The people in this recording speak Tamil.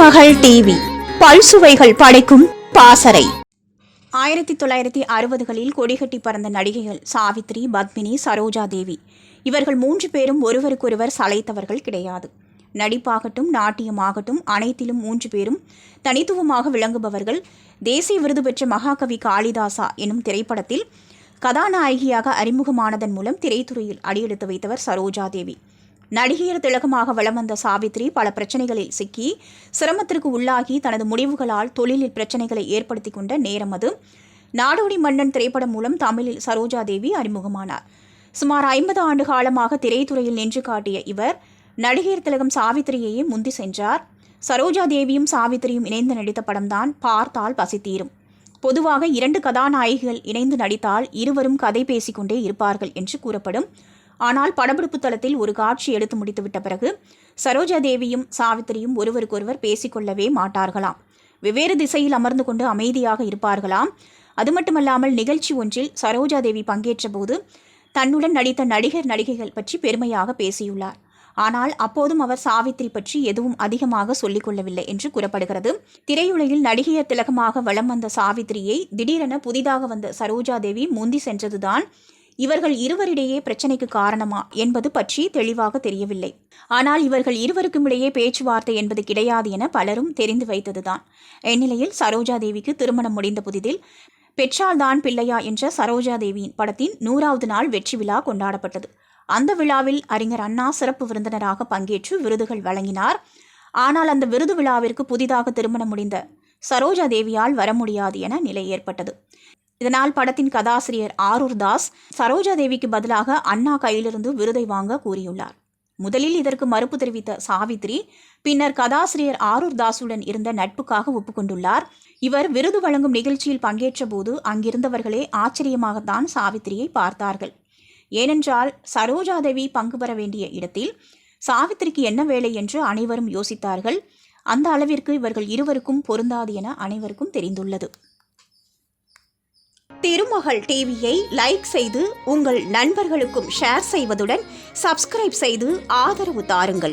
திருமகள் டிவி பல்சுவைகள் படைக்கும் பாசறை. 1960களில் கொடிகட்டி பறந்த நடிகைகள் சாவித்ரி, பத்மினி, சரோஜா தேவி. இவர்கள் 3 பேரும் ஒருவருக்கொருவர் சளைத்தவர்கள் கிடையாது. நடிப்பாகட்டும், நாட்டியமாகட்டும், அனைத்திலும் 3 பேரும் தனித்துவமாக விளங்குபவர்கள். தேசிய விருது பெற்ற மகாகவி காளிதாசா எனும் திரைப்படத்தில் கதாநாயகியாக அறிமுகமானதன் மூலம் திரைத்துறையில் அடியெடுத்து வைத்தவர் சரோஜா தேவி. நடிகையர் திலகமாக வலம் வந்த சாவித்ரி பல பிரச்சனைகளில் சிக்கி சிரமத்திற்கு உள்ளாகி தனது முடிவுகளால் தொழிலில் பிரச்சனைகளை ஏற்படுத்தி கொண்ட நேரம் அது. நாடோடி மன்னன் திரைப்படம் மூலம் தமிழில் சரோஜா தேவி அறிமுகமானார். சுமார் 50 ஆண்டு காலமாக திரைத்துறையில் நின்று காட்டிய இவர் நடிகையர் திலகம் சாவித்திரியையே முந்தி சென்றார். சரோஜா தேவியும் சாவித்திரியும் இணைந்து நடித்த படம்தான் பார்த்தால் பசித்தீரும். பொதுவாக 2 கதாநாயகிகள் இணைந்து நடித்தால் இருவரும் கதை பேசிக்கொண்டே இருப்பார்கள் என்று கூறப்படும். ஆனால் படப்பிடிப்பு தளத்தில் ஒரு காட்சி எடுத்து முடித்துவிட்ட பிறகு சரோஜா தேவியும் சாவித்திரியும் ஒருவருக்கொருவர் பேசிக்கொள்ளவே மாட்டார்களாம். வெவ்வேறு திசையில் அமர்ந்து கொண்டு அமைதியாக இருப்பார்களாம். அது மட்டுமல்லாமல் நிகழ்ச்சி ஒன்றில் சரோஜா தேவி பங்கேற்ற போது தன்னுடன் நடித்த நடிகைகள் பற்றி பெருமையாக பேசியுள்ளார். ஆனால் அப்போதும் அவர் சாவித்திரி பற்றி எதுவும் அதிகமாக சொல்லிக் கொள்ளவில்லை என்று கூறப்படுகிறது. திரையுலகில் நடிகையர் திலகமாக வலம் வந்த சாவித்திரியை திடீரென புதிதாக வந்த சரோஜா தேவி முந்தி சென்றதுதான் இவர்கள் இருவரிடையே பிரச்சனைக்கு காரணமா என்பது பற்றி தெளிவாக தெரியவில்லை. ஆனால் இவர்கள் இருவருக்கும் இடையே பேச்சுவார்த்தை என்பது கிடையாது என பலரும் தெரிந்து வைத்ததுதான். இந்நிலையில் சரோஜா தேவிக்கு திருமணம் முடிந்த புதிதில் பெற்றால்தான் பிள்ளையா என்ற சரோஜா தேவியின் படத்தின் 100வது நாள் வெற்றி விழா கொண்டாடப்பட்டது. அந்த விழாவில் அறிஞர் அண்ணா சிறப்பு விருந்தினராக பங்கேற்று விருதுகள் வழங்கினார். ஆனால் அந்த விருது விழாவிற்கு புதிதாக திருமணம் முடிந்த சரோஜா தேவியால் வர முடியாது என நிலை ஏற்பட்டது. இதனால் படத்தின் கதாசிரியர் ஆரூர் தாஸ் சரோஜா தேவிக்கு பதிலாக அண்ணா கையிலிருந்து விருதை வாங்க கூறியுள்ளார். முதலில் இதற்கு மறுப்பு தெரிவித்த சாவித்ரி பின்னர் கதாசிரியர் ஆரூர் தாஸுடன் இருந்த நட்புக்காக ஒப்புக்கொண்டுள்ளார். இவர் விருது வழங்கும் நிகழ்ச்சியில் பங்கேற்ற போது அங்கிருந்தவர்களே ஆச்சரியமாகத்தான் சாவித்திரியை பார்த்தார்கள். ஏனென்றால் சரோஜா தேவி பங்கு பெற வேண்டிய இடத்தில் சாவித்திரிக்கு என்ன வேலை என்று அனைவரும் யோசித்தார்கள். அந்த அளவிற்கு இவர்கள் இருவருக்கும் பொருந்தாது என அனைவருக்கும் தெரிந்துள்ளது. திருமகள் டிவியை லைக் செய்து உங்கள் நண்பர்களுக்கும் ஷேர் செய்வதுடன் சப்ஸ்கிரைப் செய்து ஆதரவு தாருங்கள்.